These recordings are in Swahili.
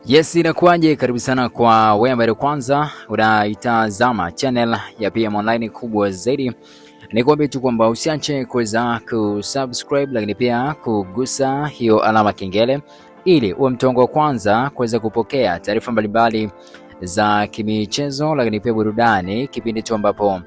Yes, inakuaje? Karibu sana kwa wewe ambaye kwanza unaitazama channel ya PM Online kubwa zaidi. Nikwambie tu kwamba usiache kuweza kusubscribe, lakini pia kugusa hiyo alama kengele ili uwe mtongo wa kwanza kuweza kupokea taarifa mbalimbali za kimichezo, lakini pia burudani kipindi tu ambapo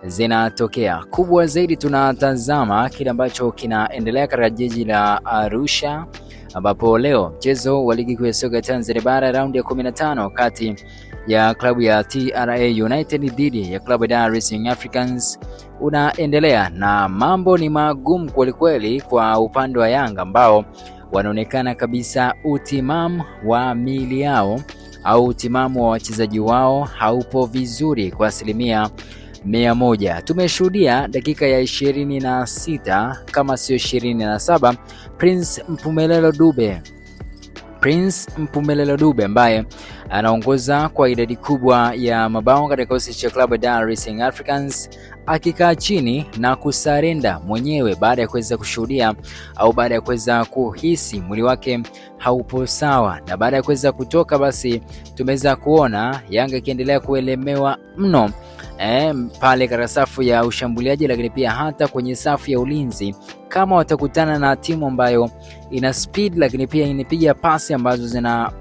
zinatokea. Kubwa zaidi tunatazama kile ambacho kinaendelea katika jiji la Arusha, ambapo leo mchezo wa ligi kuu ya soka Tanzania bara raundi ya 15 kati ya klabu ya TRA United dhidi ya klabu ya Dar es Salaam Africans unaendelea, na mambo ni magumu kweli kwa upande wa Yanga ambao wanaonekana kabisa utimamu wa mili yao au utimamu wa wachezaji wao haupo vizuri kwa 100%. Tumeshuhudia dakika ya 26 kama sio 27, Prince Mpumelelo Dube ambaye anaongoza kwa idadi kubwa ya mabao katika kikosi cha klabu ya Dar es Salaam Africans akikaa chini na kusarenda mwenyewe baada ya kuweza kushuhudia au baada ya kuweza kuhisi mwili wake haupo sawa, na baada ya kuweza kutoka basi tumeweza kuona Yanga ikiendelea kuelemewa mno pale katika safu ya ushambuliaji, lakini pia hata kwenye safu ya ulinzi. Kama watakutana na timu ambayo ina speed lakini pia inapiga pasi ambazo zina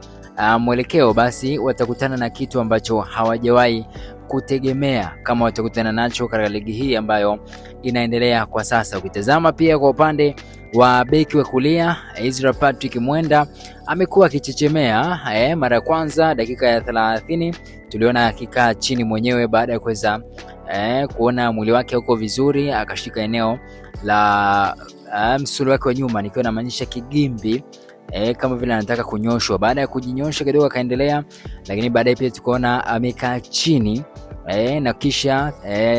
mwelekeo, basi watakutana na kitu ambacho hawajawahi kutegemea kama watakutana nacho katika ligi hii ambayo inaendelea kwa sasa. Ukitazama pia kwa upande wa beki wa kulia Israel Patrick Mwenda amekuwa akichechemea. Mara ya kwanza dakika ya 30 tuliona akikaa chini mwenyewe baada ya kuweza kuona mwili wake uko vizuri, akashika eneo la msuli wake wa nyuma, nikiwa namaanisha kigimbi kama vile anataka kunyoshwa. Baada ya kujinyosha kidogo akaendelea, lakini baadaye pia tukaona amekaa chini na kisha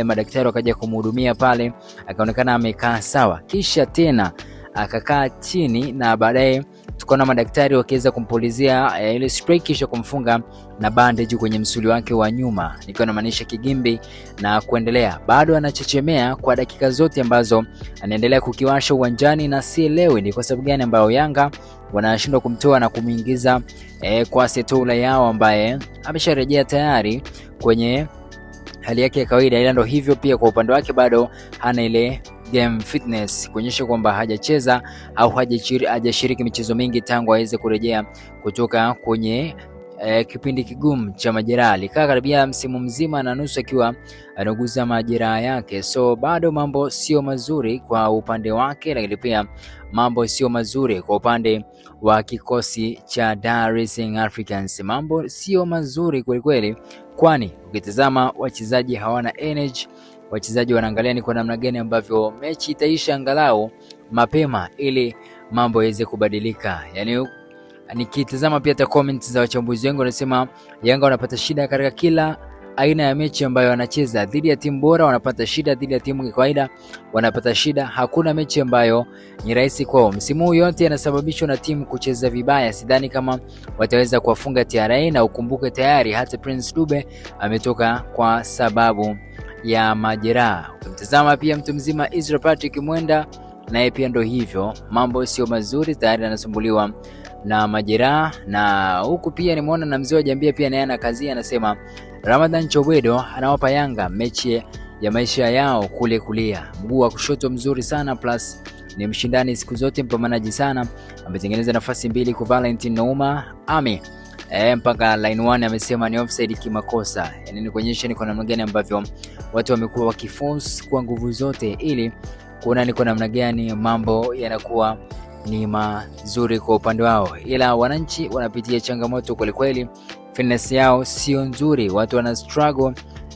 madaktari wakaja kumhudumia pale, akaonekana amekaa sawa, kisha tena akakaa chini na baadaye tukaona madaktari wakiweza kumpulizia ile spray kisha kumfunga na bandage kwenye msuli wake wa nyuma, nikiwa namaanisha kigimbi, na kuendelea. Bado anachechemea kwa dakika zote ambazo anaendelea kukiwasha uwanjani, na sielewi ni kwa sababu gani ambayo Yanga wanashindwa kumtoa na kumuingiza kwa Setola yao ambaye amesharejea tayari kwenye hali yake ya kawaida, ila ndo hivyo pia kwa upande wake bado hana ile game fitness kuonyesha kwamba hajacheza au hajashiriki michezo mingi tangu aweze kurejea kutoka kwenye kipindi kigumu cha majeraha. Alikaa karibia msimu mzima na nusu akiwa anaguza majeraha yake, so bado mambo sio mazuri kwa upande wake, lakini pia mambo sio mazuri kwa upande wa kikosi cha Dar es Salaam Africans. Mambo sio mazuri kweli, kwani ukitazama wachezaji hawana energy. Wachezaji wanaangalia ni kwa namna gani ambavyo mechi itaisha angalau mapema ili mambo yaweze kubadilika. Yani nikitazama pia hata comments za wachambuzi wengi wanasema Yanga wanapata shida katika kila aina ya mechi ambayo wanacheza. Dhidi ya timu bora wanapata shida, dhidi ya timu kawaida wanapata shida. Hakuna mechi ambayo ni rahisi kwao. Msimu huu yote yanasababishwa na timu kucheza vibaya. Sidhani kama wataweza kuwafunga TRA, na ukumbuke tayari hata Prince Dube ametoka kwa sababu ya majeraha. Ukimtazama pia mtu mzima Israel Patrick Mwenda naye pia ndo hivyo, mambo sio mazuri, tayari anasumbuliwa na majeraha. Na huku pia nimeona na mzee wa Jambia pia naye anakazia, anasema Ramadhan Chobwedo anawapa Yanga mechi ya maisha yao kule kulia. Mguu wa kushoto mzuri sana, plus ni mshindani siku zote, mpambanaji sana, ametengeneza nafasi mbili kwa Valentine Nouma mpaka line 1 amesema ni offside kimakosa. Yani ni kuonyesha ni kwa namna gani ambavyo watu wamekuwa wakiforce kwa nguvu zote ili kuona ni kwa namna gani mambo yanakuwa ni mazuri kwa upande wao, ila wananchi wanapitia changamoto kweli. Fitness yao sio nzuri, watu wana struggle,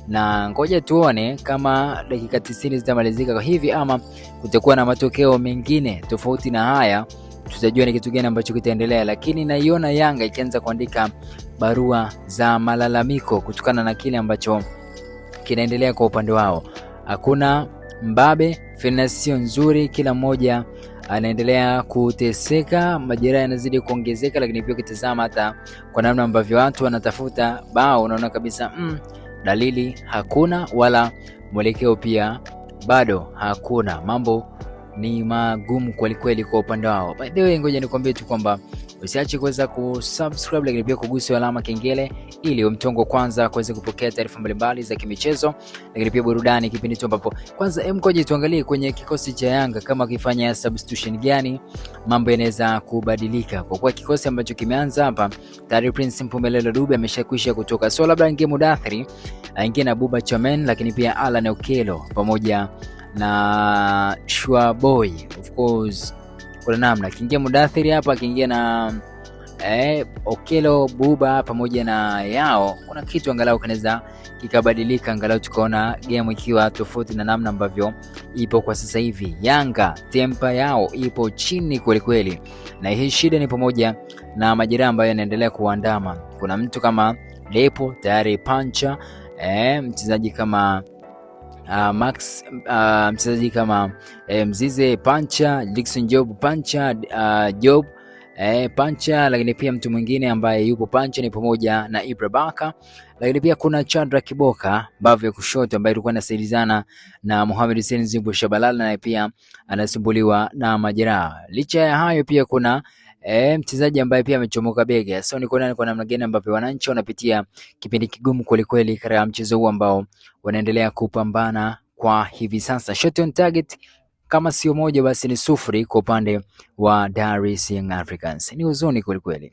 na ngoja tuone kama dakika 90 zitamalizika hivi ama kutakuwa na matokeo mengine tofauti na haya. Tutajua ni kitu gani ambacho kitaendelea, lakini naiona Yanga ikianza kuandika barua za malalamiko kutokana na kile ambacho kinaendelea kwa upande wao. Hakuna mbabe, fitness sio nzuri, kila mmoja anaendelea kuteseka, majeraha yanazidi kuongezeka, lakini pia ukitazama hata kwa namna ambavyo watu wanatafuta bao unaona kabisa dalili hakuna, wala mwelekeo pia bado hakuna. Mambo ni magumu kweli kwa upande wao. By the way, ngoja nikwambie tu kwamba Usiache kuweza kusubscribe, lakini pia kugusa alama kengele ili umtongo kwanza kuweza kupokea taarifa mbalimbali za kimichezo, lakini pia burudani kipindi tu ambapo kwanza mkoje tuangalie kwenye kikosi cha Yanga kama kifanya substitution gani mambo yanaweza kubadilika, kwa kuwa kikosi ambacho kimeanza hapa tayari Prince Mpumelelo Dube ameshakwisha kutoka, so labda ingie Mudathiri, ingie na Buba Chamen, lakini pia Alan Okello pamoja na Shua Boy. Of course kuna namna kiingia Mudathiri hapa, kiingia na Okello, Buba pamoja na Yao, kuna kitu angalau kanaweza kikabadilika, angalau tukaona game ikiwa tofauti na namna ambavyo ipo kwa sasa hivi. Yanga tempa yao ipo chini kweli kweli, na hii shida ni pamoja na majeraha ambayo yanaendelea kuandama. Kuna mtu kama Lepo tayari pancha, mchezaji kama Max, mchezaji kama Mzize pancha, Dickson Job pancha, Job pancha, lakini pia mtu mwingine ambaye yupo pancha ni pamoja na Ibra Baka, lakini pia kuna Chandra Kiboka mbavu ya kushoto ambaye alikuwa anasaidizana na Mohamed Hussein Zimbo Shabalala, na pia anasumbuliwa na majeraha. Licha ya hayo pia kuna mchezaji ambaye pia amechomoka bega. So ni kwa namna gani ambavyo wananchi wanapitia kipindi kigumu kweli kweli katika mchezo huu ambao wanaendelea kupambana kwa hivi sasa. Shot on target kama sio moja basi ni 0 kwa upande wa Dar es Salaam Young Africans. Ni huzuni kweli kweli.